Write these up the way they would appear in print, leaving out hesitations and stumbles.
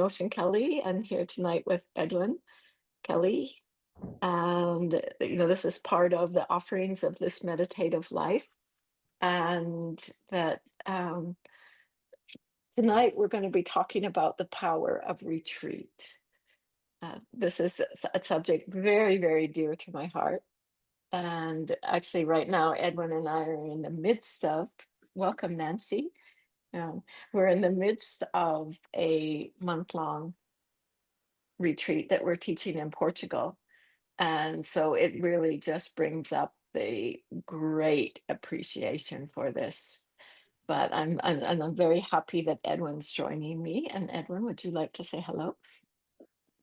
Ocean Kelly, and here tonight with Edwin Kelly. And, this is part of the offerings of this meditative life. And that tonight we're going to be talking about the power of retreat. This is a subject very, very dear to my heart. And actually, right now, Edwin and I are in the midst of, welcome, Nancy. Um, we're in the midst of a month-long retreat that we're teaching in Portugal. And so it really just brings up the great appreciation for this. But I'm very happy that Edwin's joining me. And Edwin, would you like to say hello?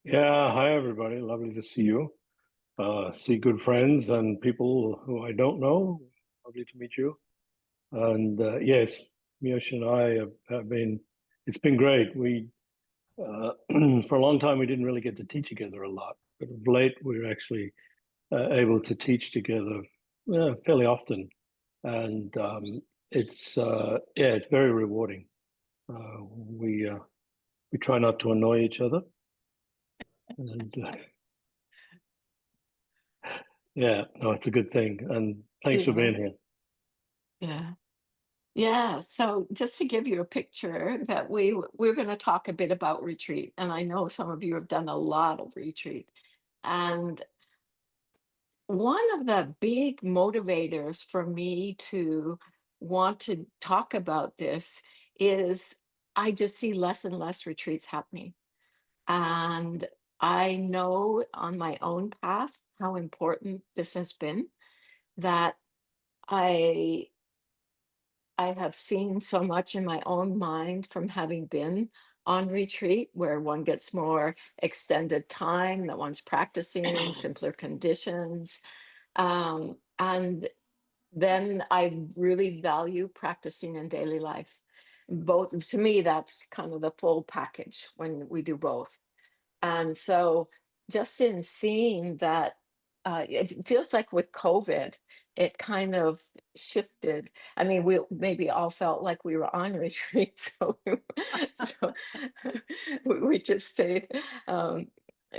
Yeah, hi everybody. Lovely to see you. See good friends and people who I don't know. Lovely to meet you. And yes, Miyoshi and I have been. It's been great. We for a long time we didn't really get to teach together a lot, but of late we're actually able to teach together fairly often, and it's very rewarding. We try not to annoy each other, and yeah, no, it's a good thing. And thanks for Yeah, being here. yeah. Yeah, so just to give you a picture that we're going to talk a bit about retreat, and I know some of you have done a lot of retreat. And one of the big motivators for me to want to talk about this is I just see less and less retreats happening. And I know on my own path how important this has been, that I I have seen so much in my own mind from having been on retreat where one gets more extended time, that one's practicing simpler conditions. And then I really value practicing in daily life. Both, to me, that's kind of the full package when we do both. And so just in seeing that, it feels like with COVID, it kind of shifted. I mean, we maybe all felt like we were on retreat, so so we just stayed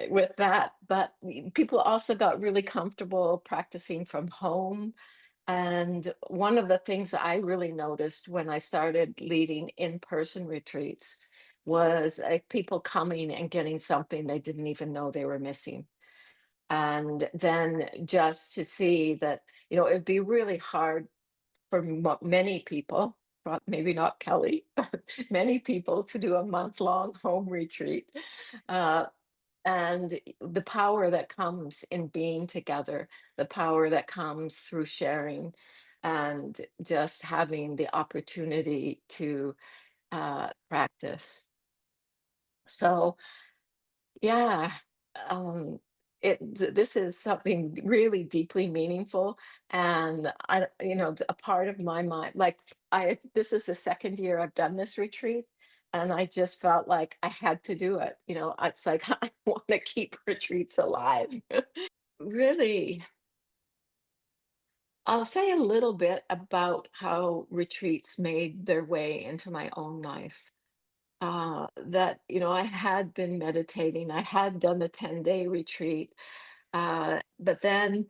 with that. But people also got really comfortable practicing from home. And one of the things I really noticed when I started leading in-person retreats was people coming and getting something they didn't even know they were missing. And then just to see that, it'd be really hard for many people, maybe not Kelly, but many people to do a month-long home retreat. Uh, and the power that comes in being together, the power that comes through sharing and just having the opportunity to practice. So, yeah, um, this is something really deeply meaningful, and a part of my mind, like this is the second year I've done this retreat, and I just felt like I had to do it. It's like I want to keep retreats alive. Really, I'll say a little bit about how retreats made their way into my own life. That I had been meditating. I had done the 10-day retreat, but then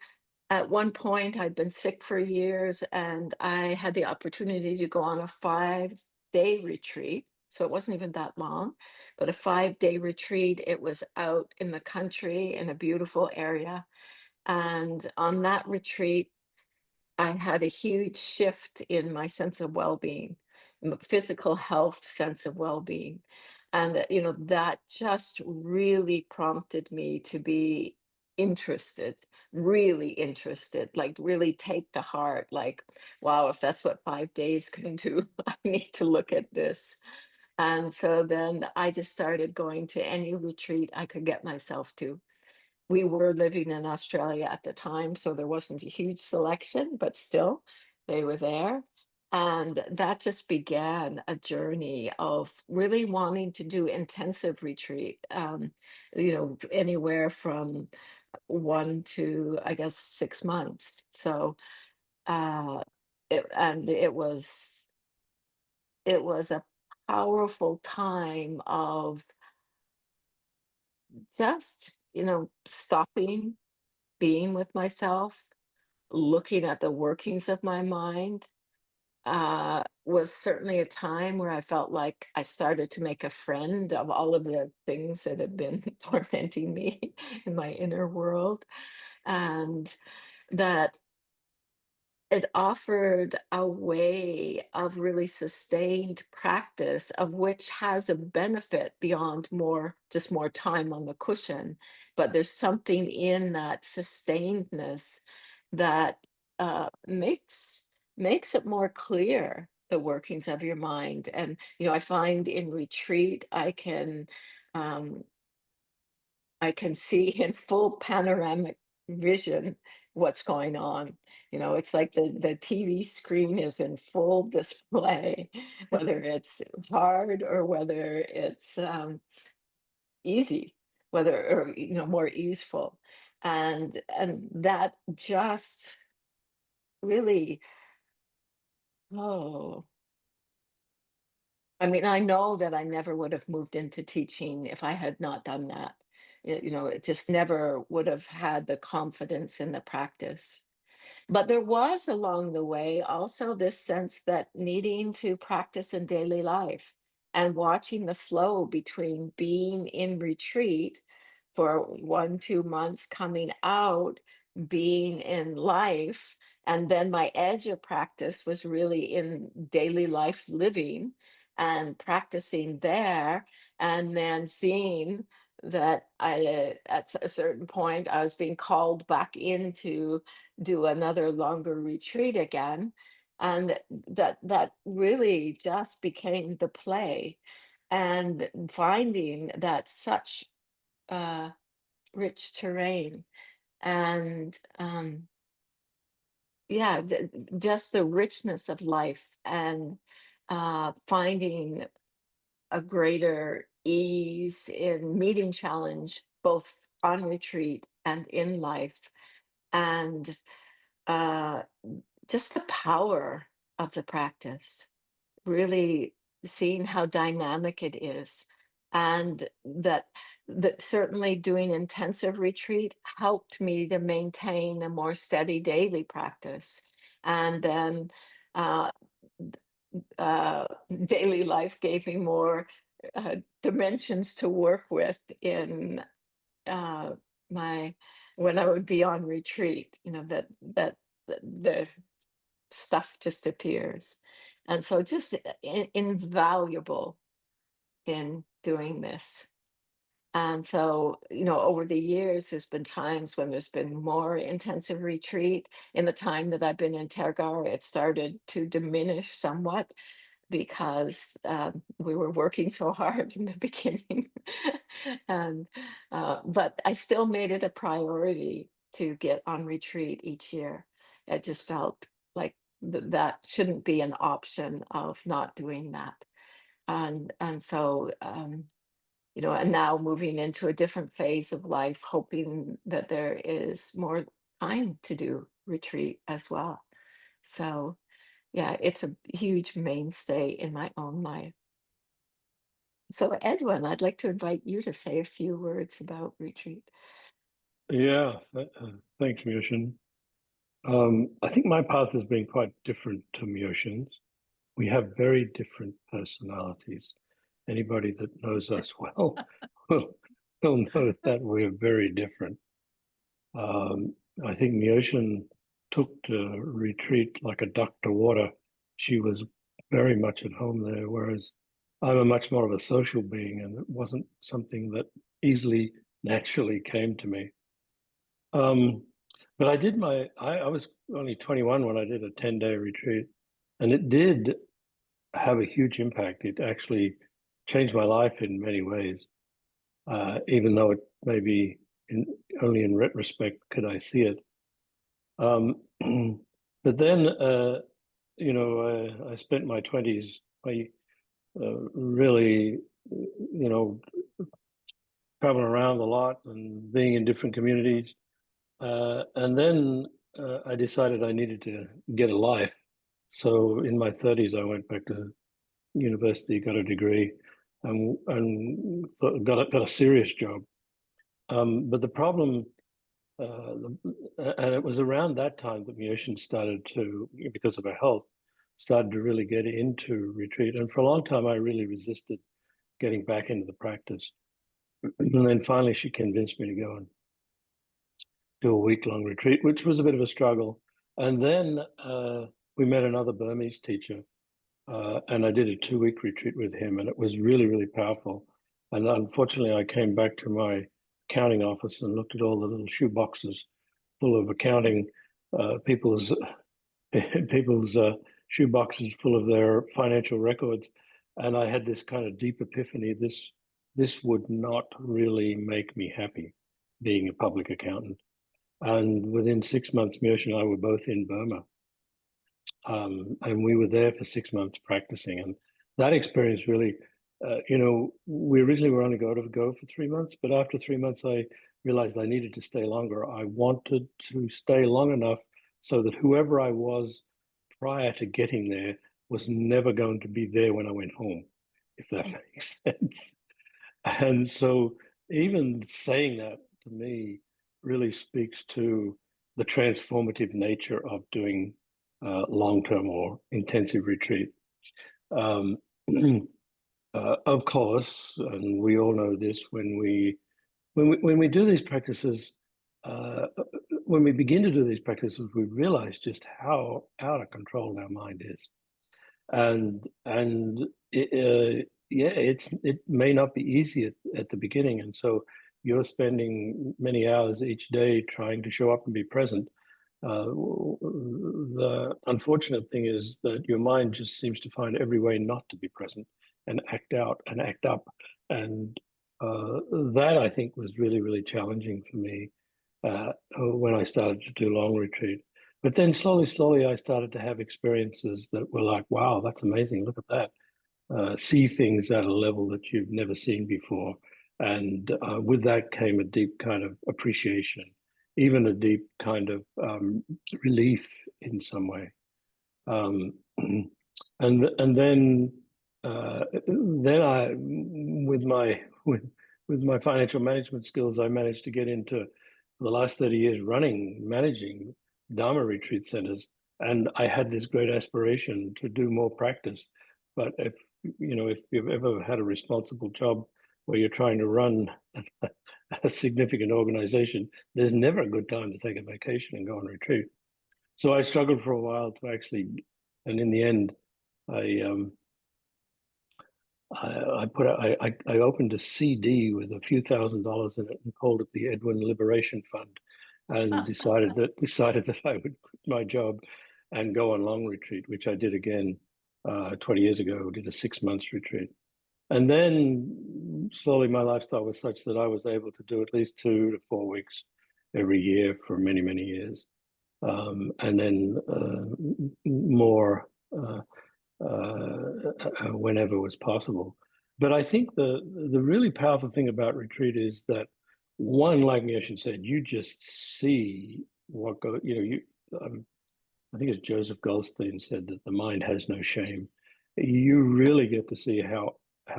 at one point I'd been sick for years, and I had the opportunity to go on a 5-day retreat. So it wasn't even that long, but a 5-day retreat. It was out in the country in a beautiful area. And on that retreat, I had a huge shift in my sense of well-being, physical health, sense of well-being. And that just really prompted me to be interested, really interested, like really take to heart, like, wow, if that's what 5 days can do, I need to look at this. And so then I just started going to any retreat I could get myself to. We were living in Australia at the time, so there wasn't a huge selection, but still, they were there. And that just began a journey of really wanting to do intensive retreat, anywhere from 1 to, I guess, 6 months. So, uh, it was a powerful time of just, stopping, being with myself, looking at the workings of my mind, was certainly a time where I felt like I started to make a friend of all of the things that had been tormenting me in my inner world, and that it offered a way of really sustained practice of which has a benefit beyond more time on the cushion. But there's something in that sustainedness that makes it more clear, the workings of your mind. And I find in retreat um, I can see in full panoramic vision what's going on. It's like the TV screen is in full display, whether it's hard or whether it's easy, whether or more easeful. And that just really, oh, I mean, I know that I never would have moved into teaching if I had not done that. It just never would have had the confidence in the practice. But there was along the way also this sense that needing to practice in daily life and watching the flow between being in retreat for 1, 2 months, coming out, being in life, and then my edge of practice was really in daily life living and practicing there, and then seeing that at a certain point, I was being called back into do another longer retreat again, and that really just became the play, and finding that such uh rich terrain, and yeah, just the richness of life, and finding a greater ease in meeting challenge both on retreat and in life, and uh just the power of the practice, really seeing how dynamic it is, and that certainly doing intensive retreat helped me to maintain a more steady daily practice. And then uh, uh, daily life gave me more dimensions to work with in uh, my when I would be on retreat. The stuff just appears. And so just invaluable in doing this. And so, over the years, there's been times when there's been more intensive retreat. In the time that I've been in Tergar, it started to diminish somewhat because we were working so hard in the beginning. And but I still made it a priority to get on retreat each year. It just felt like that shouldn't be an option of not doing that. And so and now moving into a different phase of life, hoping that there is more time to do retreat as well. So yeah, it's a huge mainstay in my own life. So, Edwin, I'd like to invite you to say a few words about retreat. Yeah, thanks, Myoshin. I think my path has been quite different to Myoshin's. We have very different personalities. Anybody that knows us well will know that we're very different. Um, I think Myoshin took to retreat like a duck to water. She was very much at home there, whereas I'm a much more of a social being, and it wasn't something that easily, naturally came to me. Um, but I was only 21 when I did a 10-day retreat, and it did have a huge impact. It actually changed my life in many ways, even though it maybe only in retrospect could I see it. Um, but then, I spent my 20s really, traveling around a lot and being in different communities. And then I decided I needed to get a life. So in my 30s, I went back to university, got a degree, and got a serious job. But the problem, and it was around that time that Mioshin started to, because of her health, started to really get into retreat. And for a long time, I really resisted getting back into the practice. And then finally, she convinced me to go and do a week-long retreat, which was a bit of a struggle. And then we met another Burmese teacher, and I did a 2-week retreat with him, and it was really, really powerful. And unfortunately, I came back to my accounting office and looked at all the little shoe boxes full of accounting, people's people's shoe boxes full of their financial records, and I had this kind of deep epiphany. This would not really make me happy, being a public accountant. And within 6 months, Miosh and I were both in Burma. And we were there for 6 months practicing. And that experience really, we originally were only going to go for 3 months, but after 3 months, I realized I needed to stay longer. I wanted to stay long enough so that whoever I was prior to getting there was never going to be there when I went home, if that makes sense. And so even saying that to me really speaks to the transformative nature of doing long-term or intensive retreat. Um, of course, and we all know this when we do these practices, uh, when we begin to do these practices, we realize just how out of control our mind is, and yeah, it may not be easy at the beginning, and so you're spending many hours each day trying to show up and be present. The unfortunate thing is that your mind just seems to find every way not to be present and act out and act up, and that I think was really, really challenging for me when I started to do long retreat. But then slowly, slowly, I started to have experiences that were like, wow, that's amazing. Look at that. See things at a level that you've never seen before. And with that came a deep kind of appreciation, even a deep kind of relief in some way. Um, and then I with my financial management skills, I managed to get into the last 30 years managing Dharma retreat centers, and I had this great aspiration to do more practice. But if you've ever had a responsible job where you're trying to run a significant organization, there's never a good time to take a vacation and go on retreat. So I struggled for a while to actually, and in the end, I I opened a CD with a few $1,000s in it and called it the Edwin Liberation Fund, and decided that I would quit my job and go on long retreat, which I did again 20 years ago. Did a 6 months retreat, and then slowly my lifestyle was such that I was able to do at least 2 to 4 weeks every year for many, many years, and then more whenever was possible. But I think the really powerful thing about retreat is that one, like Mioshin said, you just see what go. I think it's Joseph Goldstein said that the mind has no shame. You really get to see how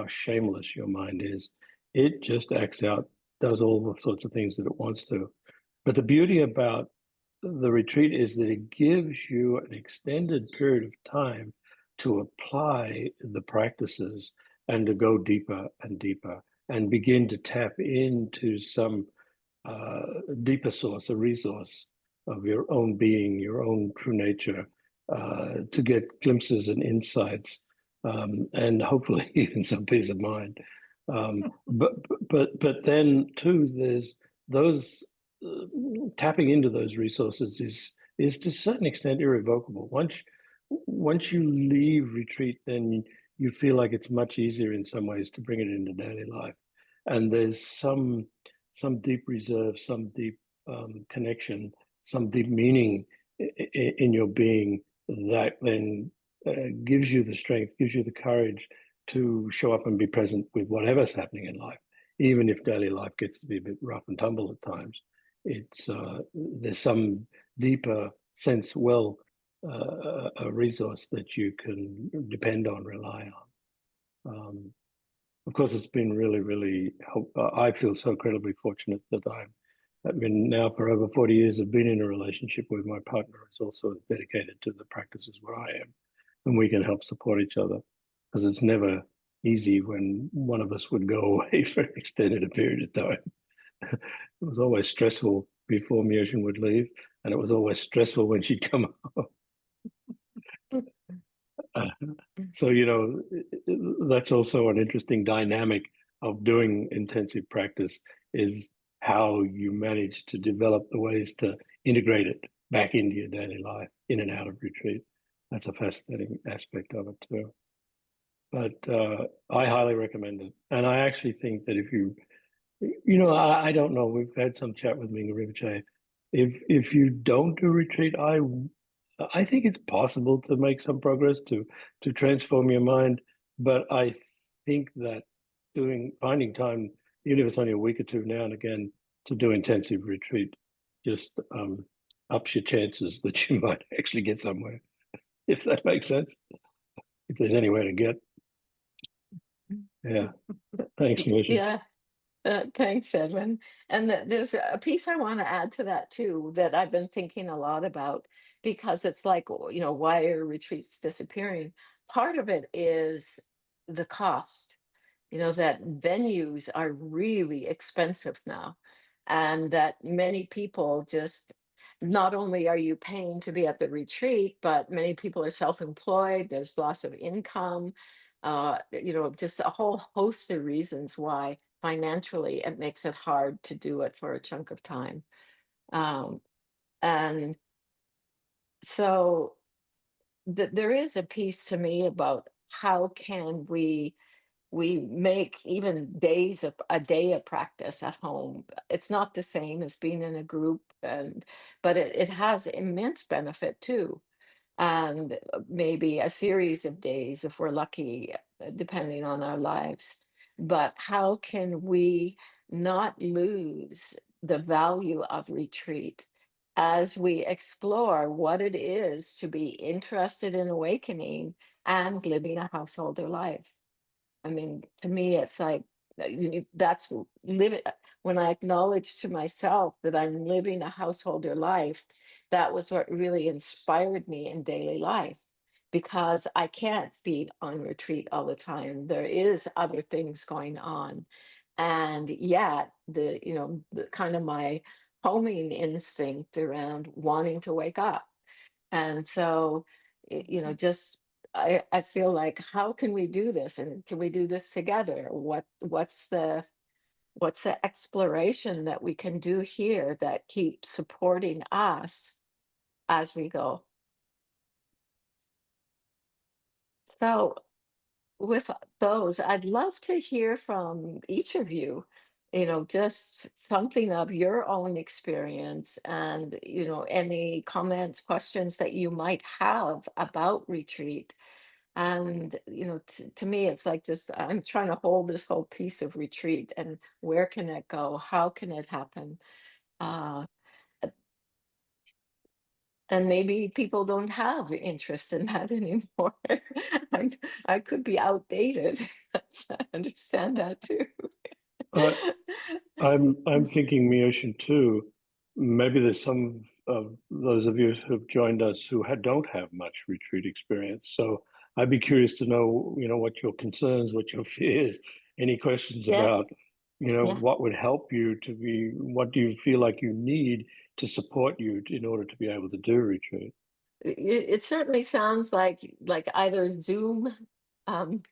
shameless your mind is. It just acts out, does all the sorts of things that it wants to. But the beauty about the retreat is that it gives you an extended period of time to apply the practices and to go deeper and deeper and begin to tap into some deeper source, a resource of your own being, your own true nature, to get glimpses and insights, and hopefully even some peace of mind. But then too, there's those tapping into those resources is to a certain extent irrevocable. Once you leave retreat, then you feel like it's much easier in some ways to bring it into daily life, and there's some deep reserve, some deep connection, some deep meaning in your being that then gives you the strength, gives you the courage to show up and be present with whatever's happening in life, even if daily life gets to be a bit rough and tumble at times. It's there's some deeper sense, a resource that you can depend on, rely on. of course, it's been really, really help. I feel so incredibly fortunate that I've been now for over 40 years. I've been in a relationship with my partner who's also as dedicated to the practices where I am, and we can help support each other because it's never easy when one of us would go away for an extended period of time. It was always stressful before Miosin would leave, and it was always stressful when she'd come home. Uh, so, that's also an interesting dynamic of doing intensive practice is how you manage to develop the ways to integrate it back into your daily life, in and out of retreat. That's a fascinating aspect of it too. But I highly recommend it. And I actually think that if I don't know, we've had some chat with Minga Rinpoche. If you don't do retreat, I think it's possible to make some progress to transform your mind, but I think that finding time, even if it's only a week or two now and again, to do intensive retreat, just ups your chances that you might actually get somewhere, if that makes sense. If there's anywhere to get, yeah. Thanks, Motion. Yeah. Thanks, Edwin. And there's a piece I want to add to that too that I've been thinking a lot about because it's like, why are retreats disappearing? Part of it is the cost, that venues are really expensive now, and that many people just, not only are you paying to be at the retreat, but many people are self-employed, there's loss of income, just a whole host of reasons why financially it makes it hard to do it for a chunk of time. Um, and so there is a piece to me about how can we make even days of a day of practice at home. It's not the same as being in a group, but it has immense benefit too. And maybe a series of days if we're lucky, depending on our lives. But how can we not lose the value of retreat as we explore what it is to be interested in awakening and living a householder life? I mean, to me, it's like that's living. When I acknowledge to myself that I'm living a householder life, that was what really inspired me in daily life because I can't be on retreat all the time. There is other things going on. And yet the kind of my homing instinct around wanting to wake up. And so, just I feel like how can we do this and can we do this together? What's the exploration that we can do here that keeps supporting us as we go? So with those, I'd love to hear from each of you, just something of your own experience and, any comments, questions that you might have about retreat. And, to me, it's like just I'm trying to hold this whole piece of retreat and where can it go? How can it happen? Uh, and maybe people don't have interest in that anymore. I, I could be outdated. I understand that too. Uh, I'm thinking, Mioshin, too. Maybe there's some of those of you who've joined us who don't have much retreat experience. So I'd be curious to know, what your concerns, what your fears, any questions Yeah, about, yeah. what would help you what do you feel like you need to support you in order to be able to do retreat? It certainly sounds like either Zoom um,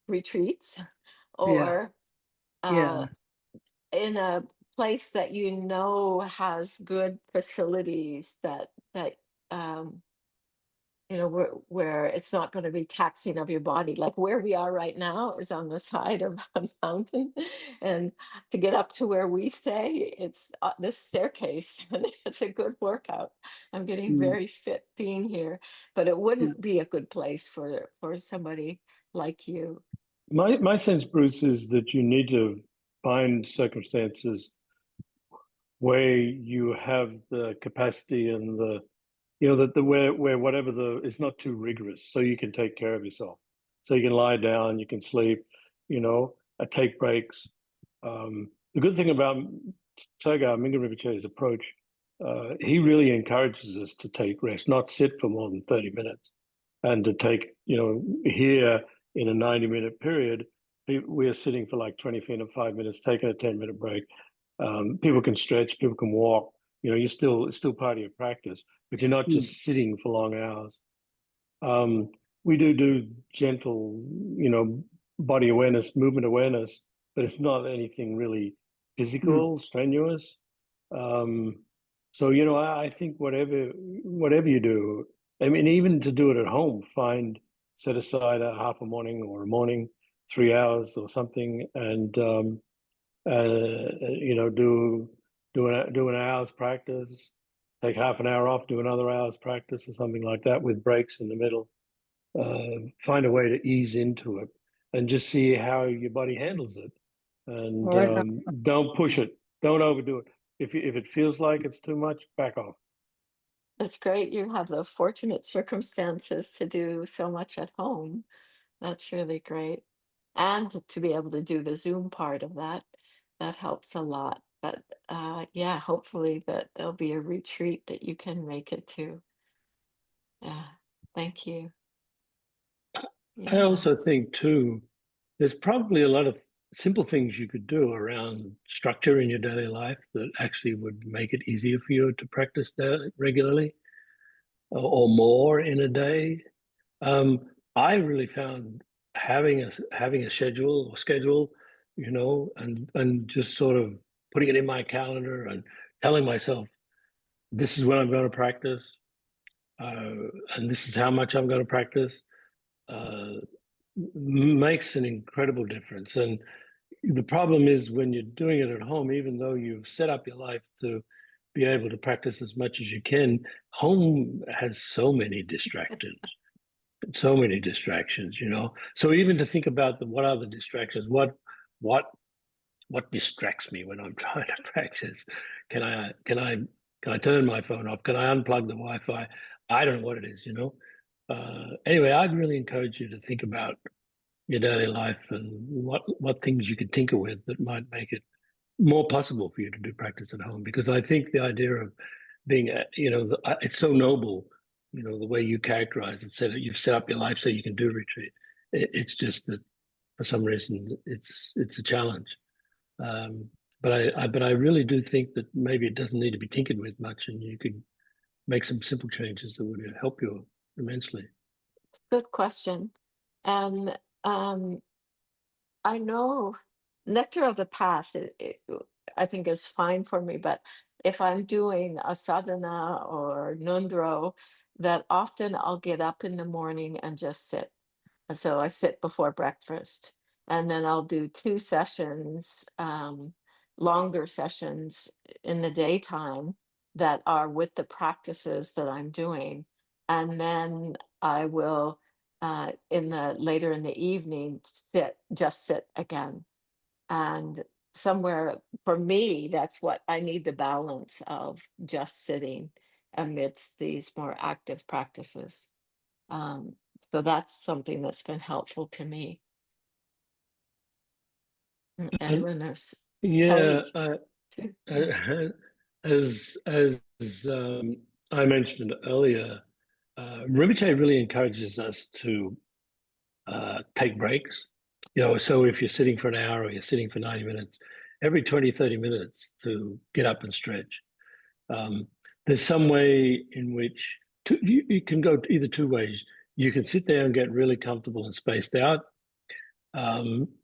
retreats Yeah, or uh, yeah, in a place that has good facilities that um, where it's not going to be taxing of your body. Like where we are right now is on the side of a mountain, and to get up to where we stay, it's this staircase, and it's a good workout. I'm getting mm, very fit being here, but it yeah, wouldn't be a good place for somebody like you. My sense, Bruce, is that you need to find circumstances where you have the capacity and that the where whatever it's not too rigorous, so you can take care of yourself, so you can lie down, you can sleep, you know. take breaks. The good thing about Sergei Mingarinpoche's approach, he really encourages us to take rest, not sit for more than 30 minutes, and to take, here in a 90-minute period, we're sitting for like 25 minutes, taking a 10-minute break. People can stretch, people can walk. It's still part of your practice, but you're not Mm, just sitting for long hours. Um, we do gentle, body awareness, movement awareness, but it's not anything really mm, physical, strenuous. Um, so, I think whatever you do, I mean, even to do it at home, set aside a half a morning or a morning, 3 hours or something, and do an hour's practice, take half an hour off, do another hour's practice or something like that with breaks in the middle. Find a way to ease into it and just see how your body handles it. And right. don't push it. Don't overdo it. If it feels like it's too much, back off. It's great you have the fortunate circumstances to do so much at home. That's really great. And to be able to do the Zoom part of that, that helps a lot. But yeah, hopefully that there'll be a retreat that you can make it to. Yeah. Thank you. I Yeah. also think too, there's probably a lot of simple things you could do around structure in your daily life that actually would make it easier for you to practice that regularly or more in a day. I really found having a schedule, and just sort of putting it in my calendar and telling myself this is when I'm going to practice, uh, and this is how much I'm going to practice, uh, makes an incredible difference. And the problem is when you're doing it at home, even though you've set up your life to be able to practice as much as you can, home has so many distractions. So even to think about what are the distractions, what what distracts me when I'm trying to practice? Can I turn my phone off? Can I unplug the Wi-Fi? I don't know what it is. Anyway, I'd really encourage you to think about your daily life and what things you could tinker with that might make it more possible for you to do practice at home. Because I think the idea of being, it's so noble, the way you characterize it, said that you've set up your life so you can do retreat. It's just that for some reason it's a challenge. Um, but I really do think that maybe it doesn't need to be tinkered with much, and you could make some simple changes that would help you immensely. Good question. And I know nectar of the past, I think is fine for me, but if I'm doing a sadhana or nundro, that often I'll get up in the morning and just sit. And so I sit before breakfast, and then I'll do 2 sessions, longer sessions in the daytime that are with the practices that I'm doing. And then I will, in the later in the evening, just sit again. And somewhere for me, that's what I need the balance of just sitting amidst these more active practices. Um, so that's something that's been helpful to me. And Anyone else? yeah, Kelly too? Yeah. uh, as I mentioned earlier, Rinpoche really encourages us to take breaks. So if you're sitting for an hour or you're sitting for 90 minutes, every 20, 30 minutes to get up and stretch. Um, there's some way in which you can go either two ways. You can sit there and get really comfortable and spaced out,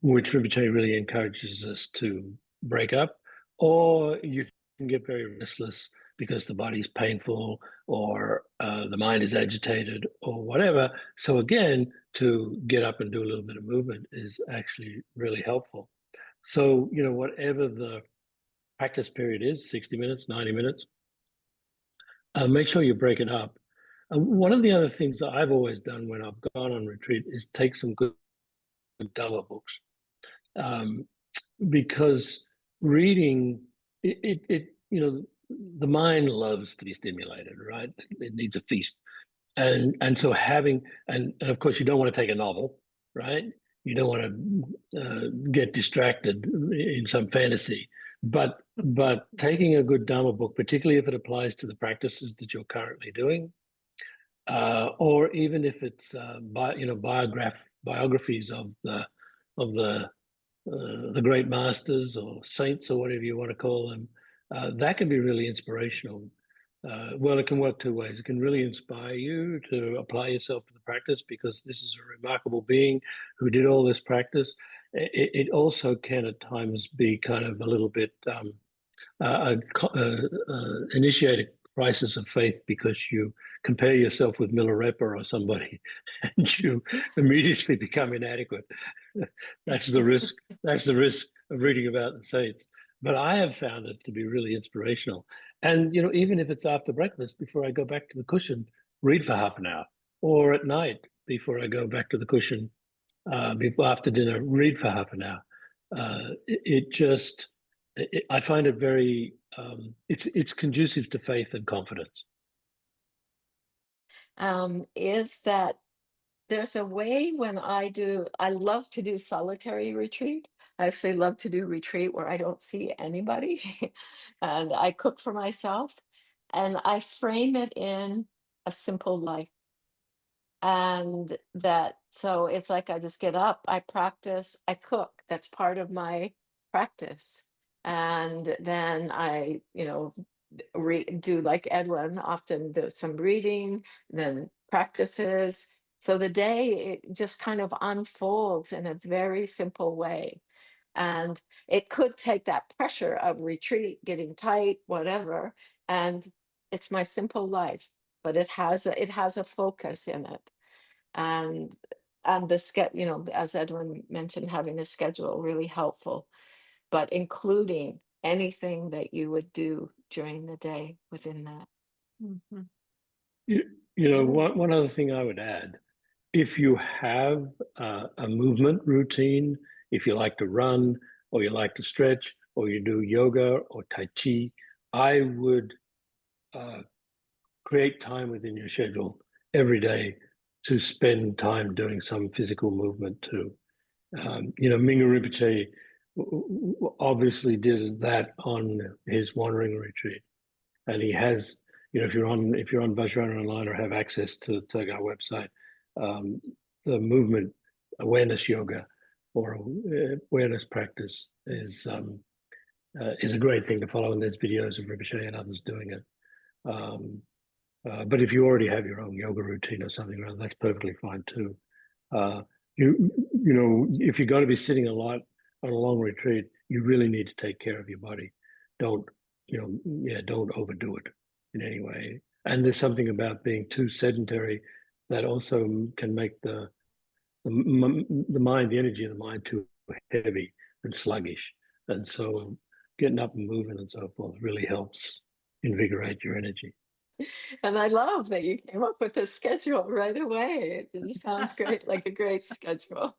which Rinpoche really encourages us to break up, or you can get very restless because the body's painful or the mind is agitated or whatever. So again, to get up and do a little bit of movement is actually really helpful. So, whatever the practice period is, 60 minutes, 90 minutes, make sure you break it up. One of the other things that I've always done when I've gone on retreat is take some good Dhamma books. Um, because reading the mind loves to be stimulated, right? It needs a feast. And so having and of course you don't want to take a novel, right? You don't want to get distracted in some fantasy. But taking a good Dharma book, particularly if it applies to the practices that you're currently doing, or even if it's biographies of the great masters or saints or whatever you want to call them, that can be really inspirational. Well, it can work two ways. It can really inspire you to apply yourself to the practice because this is a remarkable being who did all this practice. It also can at times be kind of a little bit initiate a crisis of faith because you compare yourself with Milarepa or somebody and you immediately become inadequate. That's the risk. That's the risk of reading about the saints. But I have found it to be really inspirational. And even if it's after breakfast, before I go back to the cushion, read for half an hour, or at night before I go back to the cushion, before after dinner, read for half an hour. It just, I find it very, it's conducive to faith and confidence. Is that there's a way when I love to do solitary retreat. I actually love to do retreat where I don't see anybody and I cook for myself and I frame it in a simple life. And that so it's like I just get up, I practice, I cook. That's part of my practice. And then do like Edwin, often there's some reading, then practices. So the day it just kind of unfolds in a very simple way. And it could take that pressure of retreat, getting tight, whatever. And it's my simple life, but it has a focus in it. And as Edwin mentioned, having a schedule really helpful, but including anything that you would do during the day within that. Mhm. You, you know, Yeah. one other thing I would add, if you have a movement routine, if you like to run or you like to stretch or you do yoga or Tai Chi, I would uh, create time within your schedule every day to spend time doing some physical movement too. Mingyur Rinpoche obviously did that on his wandering retreat, and he has. If you're on Vajrayana Online or have access to our website, um, the movement awareness yoga or awareness practice is a great thing to follow, and there's videos of Rinpoche and others doing it. Um, but if you already have your own yoga routine or something, that's perfectly fine too. Uh, if you're going to be sitting a lot on a long retreat, you really need to take care of your body. Don't, don't overdo it in any way. And there's something about being too sedentary that also can make the mind, the energy of the mind, too heavy and sluggish. And so, getting up and moving and so forth really helps invigorate your energy. And I love that you came up with a schedule right away. It sounds great, like a great schedule.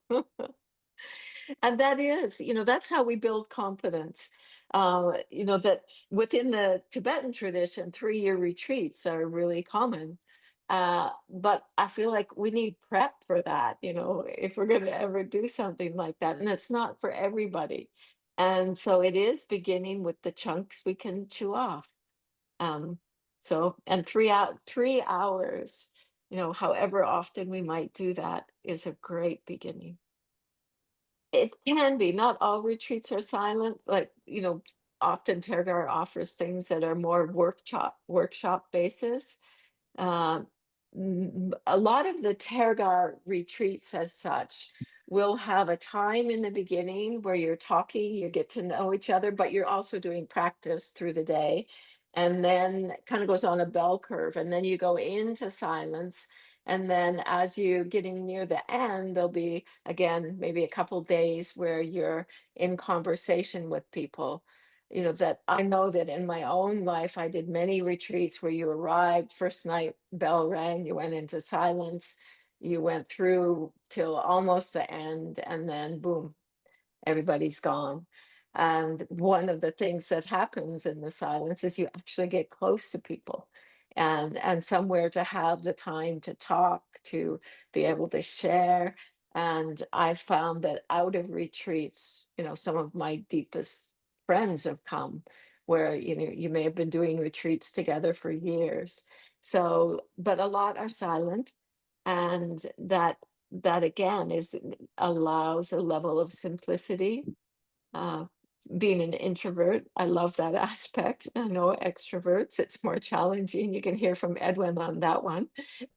And that's how we build confidence. That within the Tibetan tradition, 3-year retreats are really common. But I feel like we need prep for that, if we're going to ever do something like that. And it's not for everybody. And so it is beginning with the chunks we can chew off. Um, and 3 hours, however often we might do that is a great beginning. It can be. Not all retreats are silent. Like, often Tergar offers things that are more workshop basis. Um, a lot of the Tergar retreats as such will have a time in the beginning where you're talking, you get to know each other, but you're also doing practice through the day. And then kind of goes on a bell curve. And then you go into silence. And then as you're getting near the end, there'll be again maybe a couple days where you're in conversation with people. That I know that in my own life, I did many retreats where you arrived, first night, bell rang, you went into silence, you went through till almost the end, and then boom, everybody's gone. And one of the things that happens in the silence is you actually get close to people and somewhere to have the time to talk, to be able to share. And I found that out of retreats, some of my deepest friends have come where, you may have been doing retreats together for years. So, but a lot are silent. And that again allows a level of simplicity. uh, Being an introvert, I love that aspect. I know extroverts, it's more challenging. You can hear from Edwin on that one.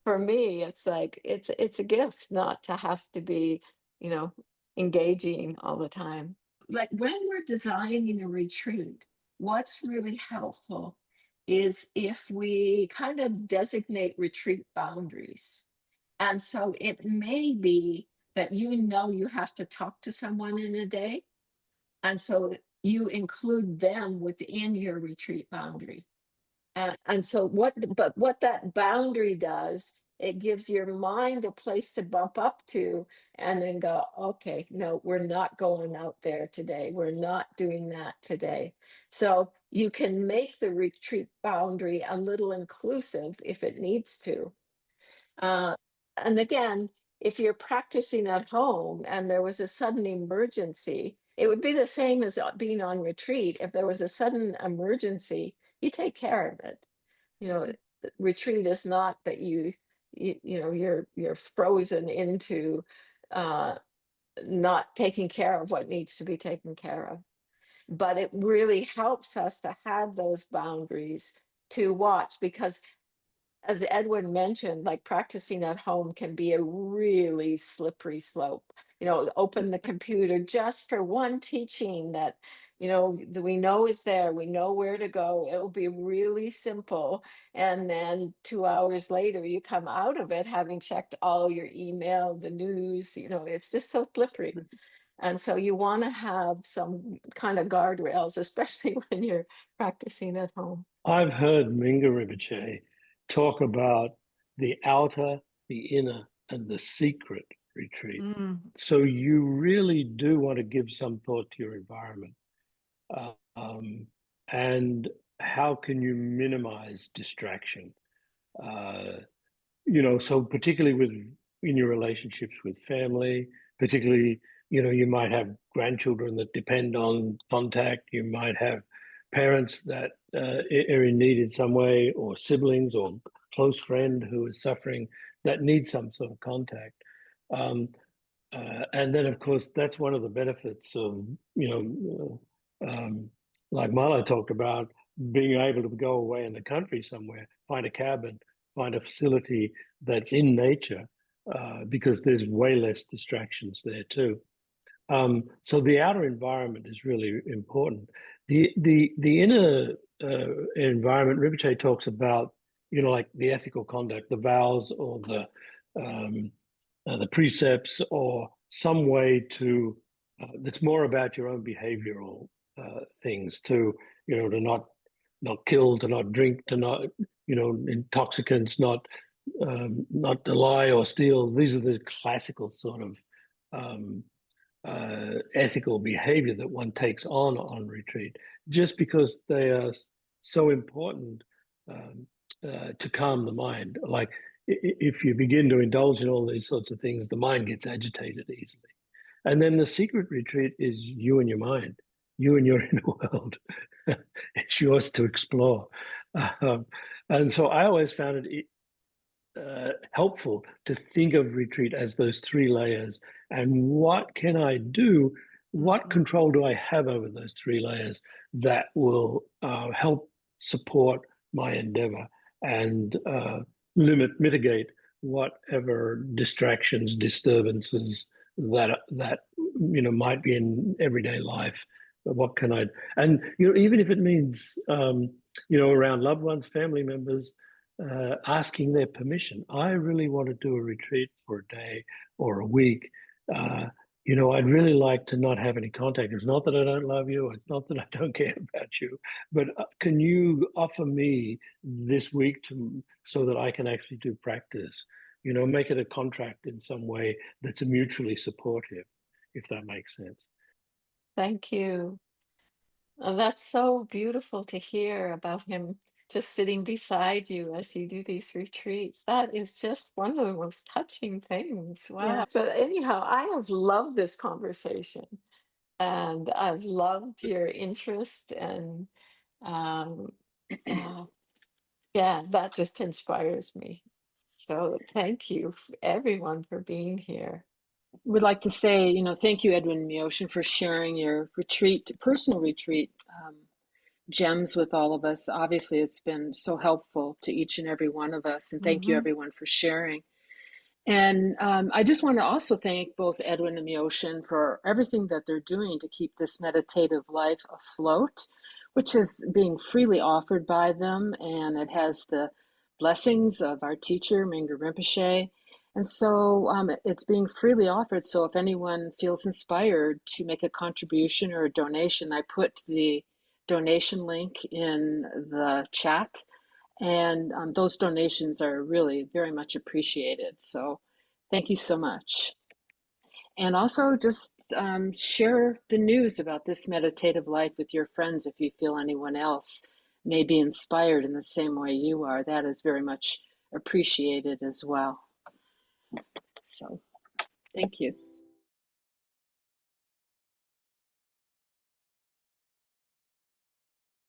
For me, it's like it's a gift not to have to be, you know, engaging all the time. Like when we're designing a retreat, what's really helpful is if we kind of designate retreat boundaries. And so it may be that you have to talk to someone in a day, and so you include them within your retreat boundary. And so what that boundary does, it gives your mind a place to bump up to and then go, okay, no, we're not going out there today. We're not doing that today. So you can make the retreat boundary a little inclusive if it needs to. Uh, and again, if you're practicing at home and there was a sudden emergency, it would be the same as being on retreat. If there was a sudden emergency, you take care of it. Retreat is not that you're frozen into uh, not taking care of what needs to be taken care of. But it really helps us to have those boundaries to watch because as Edwin mentioned, like practicing at home can be a really slippery slope. Open the computer just for one teaching that we know is there, we know where to go. It'll be really simple. And then 2 hours later, you come out of it having checked all your email, the news, it's just so slippery. And so you want to have some kind of guardrails, especially when you're practicing at home. I've heard Minga Rinpoche talk about the outer, the inner, and the secret retreat. Mm. So you really do want to give some thought to your environment. And how can you minimize distraction? Uh, so particularly in your relationships with family, particularly, you might have grandchildren that depend on contact. You might have parents that are in need in some way, or siblings or close friend who is suffering that needs some sort of contact. Um, and then, of course, that's one of the benefits of, like Marlo talked about, being able to go away in the country somewhere, find a cabin, find a facility that's in nature, because there's way less distractions there too. So the outer environment is really important. The inner environment, Rinpoche talks about, like the ethical conduct, the vows, or um, the precepts, or some way to that's more about your own behavioral things, to not kill, to not drink, to not intoxicants, not to lie or steal. These are the classical sort of um, ethical behavior that one takes on retreat, just because they are so important um, to calm the mind. Like if you begin to indulge in all these sorts of things, the mind gets agitated easily. And then the secret retreat is you and your mind, you and your inner world. It's yours to explore. Um, and so I always found it helpful to think of retreat as those three layers. And what can I do? What Mhm. control do I have over those three layers that will help support my endeavor and mitigate whatever distractions, disturbances that might be in everyday life. What can I? And even if it means around loved ones, family members, asking their permission. I really want to do a retreat for a day or a week. Uh, I'd really like to not have any contact. It's not that I don't love you. It's not that I don't care about you. But can you offer me this week so that I can actually do practice? Make it a contract in some way that's mutually supportive, if that makes sense. Thank you. That's so beautiful to hear about him just sitting beside you as you do these retreats. That is just one of the most touching things. Yeah. Wow. But anyhow, I have loved this conversation and I've loved your interest and um, uh, yeah, that just inspires me. So thank you, everyone, for being here. Would like to say, thank you, Edwin and Mioshin, for sharing your personal retreat gems with all of us. Obviously, it's been so helpful to each and every one of us, and thank you, Hmm. everyone, for sharing. And I just want to also thank both Edwin and Mioshin for everything that they're doing to keep this meditative life afloat, which is being freely offered by them. And it has the blessings of our teacher, Mingyur Rinpoche. And so it's being freely offered. So if anyone feels inspired to make a contribution or a donation, I put the donation link in the chat, and those donations are really very much appreciated. So thank you so much. And also just share the news about this meditative life with your friends if you feel anyone else may be inspired in the same way you are. That is very much appreciated as well. So thank you.